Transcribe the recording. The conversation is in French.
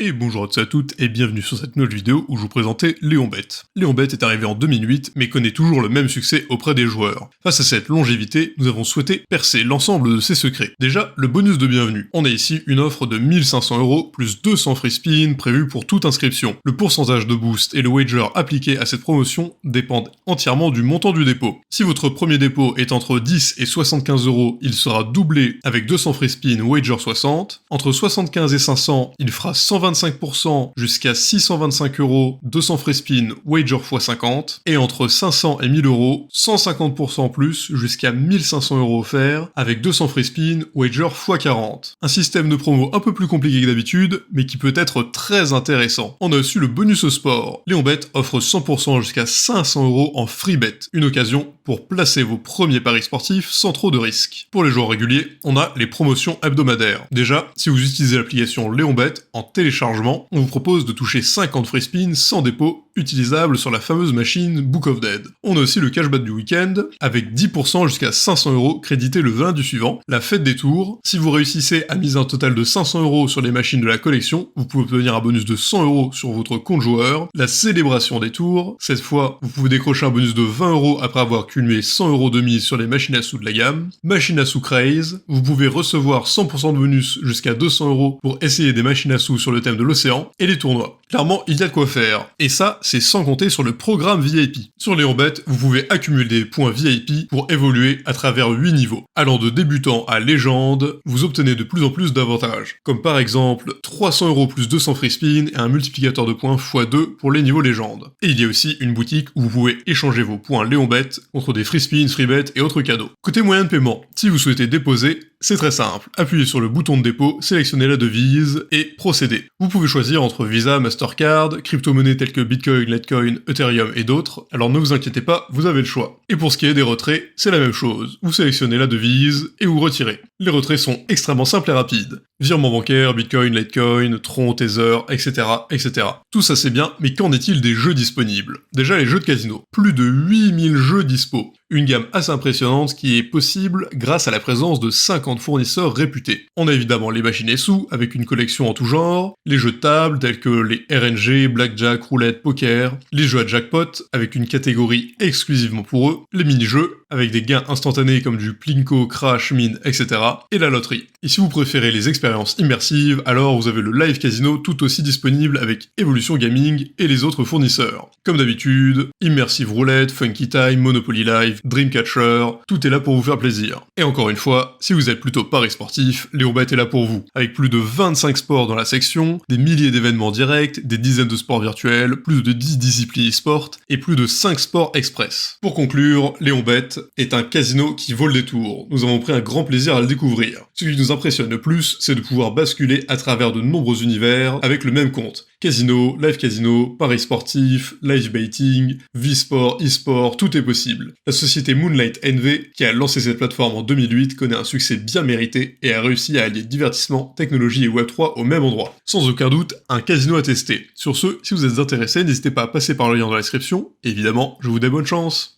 Et bonjour à tous et à toutes et bienvenue sur cette nouvelle vidéo où je vous présentais Léonbet. Léonbet est arrivé en 2008 mais connaît toujours le même succès auprès des joueurs. Face à cette longévité, nous avons souhaité percer l'ensemble de ses secrets. Déjà, le bonus de bienvenue. On a ici une offre de 1500€ plus 200 free spin prévue pour toute inscription. Le pourcentage de boost et le wager appliqué à cette promotion dépendent entièrement du montant du dépôt. Si votre premier dépôt est entre 10 et 75€, il sera doublé avec 200 free spin wager 60. Entre 75 et 500, il fera 125% jusqu'à 625€, 200 free spin, wager x 50, et entre 500 et 1000€, 150% plus jusqu'à 1500€ offerts, avec 200 free spin, wager x 40. Un système de promo un peu plus compliqué que d'habitude, mais qui peut être très intéressant. On a aussi le bonus au sport. Léonbet offre 100% jusqu'à 500€ en free bet, une occasion pour placer vos premiers paris sportifs sans trop de risques. Pour les joueurs réguliers, on a les promotions hebdomadaires. Déjà, si vous utilisez l'application Léonbet, en téléchargement, on vous propose de toucher 50 free spins sans dépôt, utilisable sur la fameuse machine Book of Dead. On a aussi le cashback du week-end, avec 10% jusqu'à 500€ crédité le lundi suivant, la fête des tours. Si vous réussissez à miser un total de 500€ sur les machines de la collection, vous pouvez obtenir un bonus de 100€ sur votre compte joueur. La célébration des tours, cette fois, vous pouvez décrocher un bonus de 20€ après avoir cumulé 100€ de mise sur les machines à sous de la gamme. Machine à sous Craze, vous pouvez recevoir 100% de bonus jusqu'à 200€ pour essayer des machines à sous sur le thème de l'océan, et les tournois. Clairement, il y a de quoi faire. Et ça, c'est sans compter sur le programme VIP. Sur Léonbet, vous pouvez accumuler des points VIP pour évoluer à travers 8 niveaux. Allant de débutant à légende, vous obtenez de plus en plus d'avantages. Comme par exemple, 300€ plus 200 free spin et un multiplicateur de points x2 pour les niveaux légende. Et il y a aussi une boutique où vous pouvez échanger vos points Léonbet contre des free spins, free bet et autres cadeaux. Côté moyen de paiement, si vous souhaitez déposer, c'est très simple. Appuyez sur le bouton de dépôt, sélectionnez la devise et procédez. Vous pouvez choisir entre Visa, Mastercard, crypto-monnaies telles que Bitcoin, Litecoin, Ethereum et d'autres, alors ne vous inquiétez pas, vous avez le choix. Et pour ce qui est des retraits, c'est la même chose. Vous sélectionnez la devise et vous retirez. Les retraits sont extrêmement simples et rapides. Virement bancaire, Bitcoin, Litecoin, Tron, Tether, etc., etc. Tout ça c'est bien, mais qu'en est-il des jeux disponibles? Déjà les jeux de casino. Plus de 8000 jeux dispo. Une gamme assez impressionnante qui est possible grâce à la présence de 50 fournisseurs réputés. On a évidemment les machines et sous, avec une collection en tout genre, les jeux de table tels que les RNG, blackjack, roulette, poker, les jeux à jackpot, avec une catégorie exclusivement pour eux, les mini-jeux, avec des gains instantanés comme du plinko, crash, mine, etc., et la loterie. Et si vous préférez les expériences immersives, alors vous avez le live casino tout aussi disponible avec Evolution Gaming et les autres fournisseurs. Comme d'habitude, Immersive Roulette, Funky Time, Monopoly Live, Dreamcatcher, tout est là pour vous faire plaisir. Et encore une fois, si vous êtes plutôt paris sportif, Léonbet est là pour vous. Avec plus de 25 sports dans la section, des milliers d'événements directs, des dizaines de sports virtuels, plus de 10 disciplines e-sport et plus de 5 sports express. Pour conclure, Léonbet est un casino qui vaut le détour. Nous avons pris un grand plaisir à le découvrir. Ce qui nous impressionne le plus, c'est de pouvoir basculer à travers de nombreux univers avec le même compte. Casino, live casino, paris sportif, live betting, V-sport, e-sport, tout est possible. La société Moonlight NV, qui a lancé cette plateforme en 2008, connaît un succès bien mérité et a réussi à allier divertissement, technologie et Web3 au même endroit. Sans aucun doute, un casino à tester. Sur ce, si vous êtes intéressé, n'hésitez pas à passer par le lien dans la description. Et évidemment, je vous dis bonne chance.